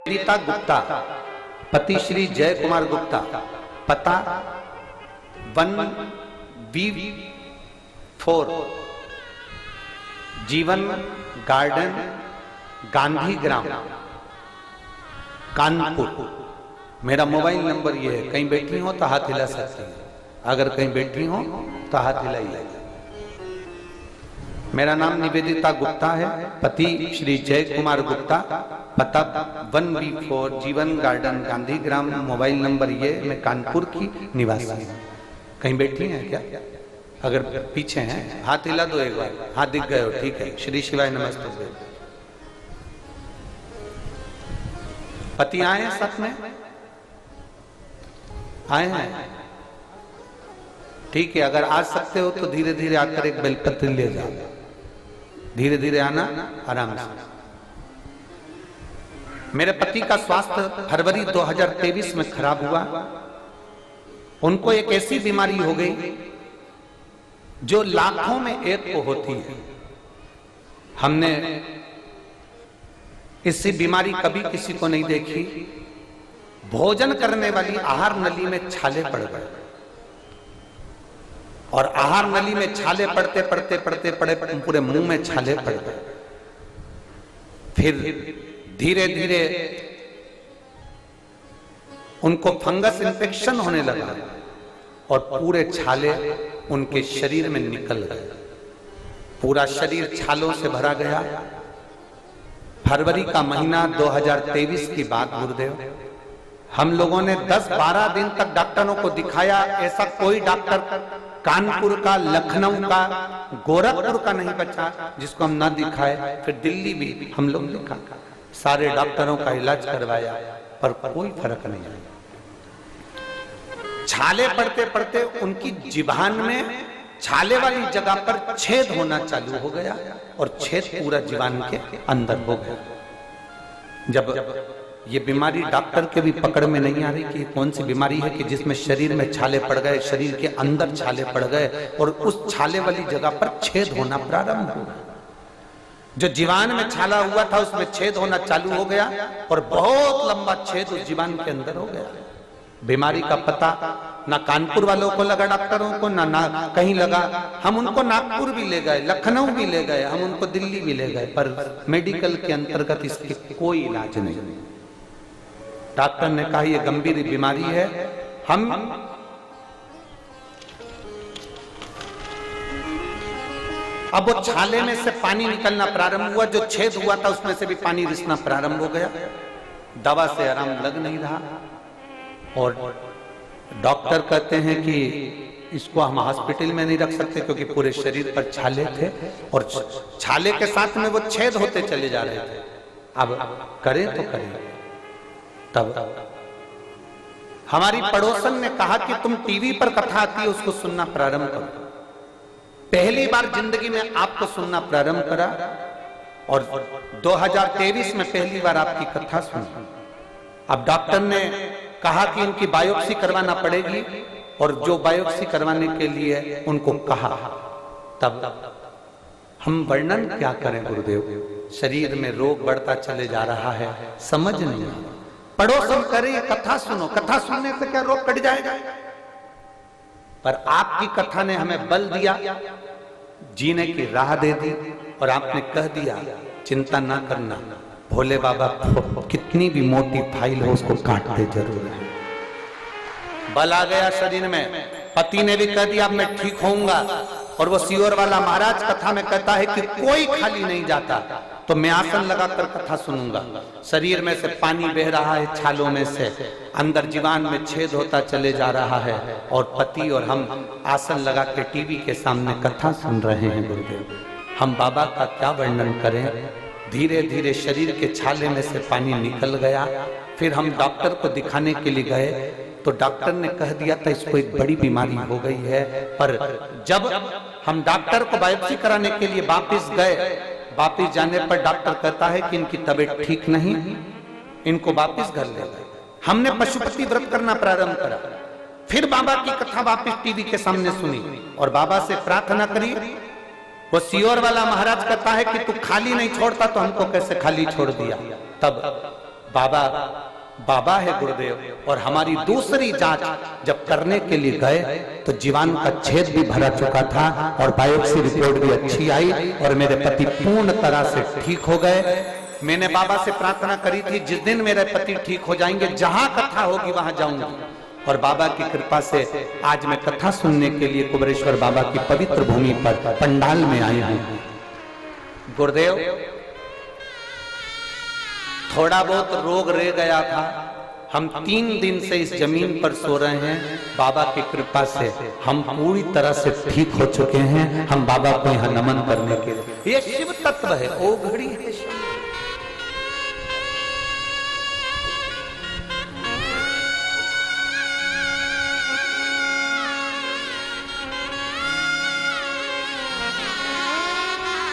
निवेदिता गुप्ता, पति श्री जय कुमार गुप्ता, पता 1B4 जीवन गार्डन, गांधी ग्राम, कानपुर। मेरा मोबाइल नंबर ये है, कहीं बैठी हो तो हाथ हिला सकती है, अगर कहीं बैठी हो तो हाथ हिलाइए। मेरा नाम निवेदिता गुप्ता है, पति श्री जय कुमार गुप्ता, पता 1B4 जीवन गार्डन, गांधी ग्राम, मोबाइल नंबर ये। मैं कानपुर की निवासी हूँ। कहीं बैठी हैं क्या? अगर पीछे हैं हाथ हिला दो एक बार। हाथ दिख गए हो, ठीक है। श्री शिवाय नमस्ते। पति आए हैं साथ में? आए हैं, ठीक है। अगर आ सकते हो तो धीरे धीरे आकर एक बेलपत्र ले जाओ। धीरे धीरे आना, आराम से। मेरे पति का स्वास्थ्य फरवरी 2023 में खराब हुआ। उनको एक ऐसी बीमारी हो गई जो लाखों में एक को होती है। हमने इससी बीमारी कभी किसी को नहीं देखी। भोजन करने वाली आहार नली में छाले पड़ गए, और आहार नली में छाले पड़ते पड़ते पड़ते पड़े पूरे मुंह में छाले पड़ गए। फिर धीरे धीरे उनको फंगस इन्फेक्शन होने लगा और पूरे छाले उनके शरीर में निकल गए। पूरा शरीर छालों से भरा गया। फरवरी का महीना 2023 की बात गुरुदेव। हम लोगों ने 10-12 दिन तक डॉक्टरों को दिखाया। ऐसा कोई डॉक्टर कानपुर का, लखनऊ का, गोरखपुर का नहीं बचा जिसको हम ना दिखाए। फिर दिल्ली भी हम लोग दिखा, सारे डॉक्टरों का इलाज करवाया, पर कोई फर्क नहीं आया। छाले पड़ते पड़ते उनकी जिभान में छाले वाली जगह पर छेद होना चालू हो गया, और छेद पूरा जीवान के अंदर हो गया। जब ये बीमारी डॉक्टर के भी पकड़ में नहीं आ रही कि कौन सी बीमारी है कि जिसमें शरीर में छाले पड़ गए, शरीर के अंदर छाले पड़ गए, और उस छाले वाली जगह पर छेद होना प्रारंभ हुआ। जो जीवान में छाला हुआ था उसमें छेद होना चालू हो गया, और बहुत लंबा छेद उस जीवान के अंदर हो गया। बीमारी का पता ना कानपुर वालों को लगा, डॉक्टरों को ना कहीं लगा। हम उनको नागपुर भी ले गए, लखनऊ भी ले गए, हम उनको दिल्ली भी ले गए, पर मेडिकल के अंतर्गत इसके कोई इलाज नहीं। डॉक्टर ने कहा यह गंभीर बीमारी है। हम अब वो छाले में से पानी निकलना प्रारंभ हुआ, जो छेद हुआ था उसमें से भी पानी रिसना प्रारंभ हो गया। दवा से आराम लग नहीं रहा, और डॉक्टर कहते हैं कि इसको हम हॉस्पिटल में नहीं रख सकते क्योंकि पूरे शरीर पर छाले थे, और छाले के साथ में वो छेद होते चले जा रहे थे। अब करें तो करें। तब हमारी पड़ोसन ने कहा कि तुम टीवी पर कथा आती है उसको सुनना प्रारंभ करो। पहली बार जिंदगी में आपको सुनना प्रारंभ करा, और 2023 में पहली बार आपकी कथा सुनी। अब डॉक्टर ने कहा कि इनकी बायोप्सी करवाना पड़ेगी, और जो बायोप्सी करवाने के लिए उनको कहा, तब हम वर्णन क्या करें गुरुदेव। शरीर में रोग बढ़ता चले जा रहा है, समझ नहीं। पड़ोसन करे कथा सुनो, कथा सुनने से क्या रोग कट जाएगा? पर आपकी कथा ने हमें बल दिया, जीने की राह दे दी, और आपने कह दिया चिंता ना करना, भोले बाबा कितनी भी मोटी फाइल हो उसको काटते जरूर है। बल आ गया शरीर में। पति ने भी कह दिया अब मैं ठीक होऊंगा, और वो सियोर वाला महाराज कथा में कहता है कि कोई खाली नहीं जाता, तो मैं आसन लगाकर कथा सुनूंगा। शरीर में से पानी बह रहा है, छालों में से अंदर जीवान में छेद होता चले जा रहा है, और पति और हम आसन लगा के टीवी के सामने कथा सुन रहे हैं गुरुदेव। हम बाबा का क्या वर्णन करें। धीरे धीरे शरीर के छाले में से पानी निकल गया। फिर हम डॉक्टर को दिखाने के लिए गए, तो डॉक्टर ने कह दिया था इसको एक बड़ी बीमारी हो गई है। पर जब हम डॉक्टर को बायोप्सी कराने के लिए वापिस गए, वापिस जाने पर डॉक्टर कहता है कि इनकी तबीयत ठीक नहीं, इनको वापिस घर ले गए। हमने पशुपति व्रत करना प्रारंभ करा। फिर बाबा की कथा वापिस टीवी के सामने सुनी, और बाबा से प्रार्थना करी। वो सियोर वाला महाराज कहता है कि तू खाली नहीं छोड़ता तो हमको कैसे खाली छोड़ दिया। तब बाबा बाबा है गुरुदेव। और हमारी दूसरी जांच जब करने के लिए गए तो जीवाणु का छेद भी भरा चुका था और बायोप्सी रिपोर्ट भी अच्छी आई और मेरे पति पूर्ण तरह से ठीक हो गए। मैंने बाबा से प्रार्थना करी थी जिस दिन मेरे पति ठीक हो जाएंगे, जहां कथा होगी वहां जाऊंगा। और बाबा की कृपा से आज मैं कथा सुनने के लिए कुबेरेश्वर बाबा की पवित्र भूमि पर पंडाल में आया हूं। गुरुदेव, थोड़ा बहुत रोग रह गया था। हम 3 दिन से इस जमीन पर सो रहे हैं। बाबा की कृपा से हम पूरी तरह से ठीक हो चुके हैं। हम बाबा को यहाँ नमन करने के लिए, ये शिव तत्व है, ओ घड़ी है शिव।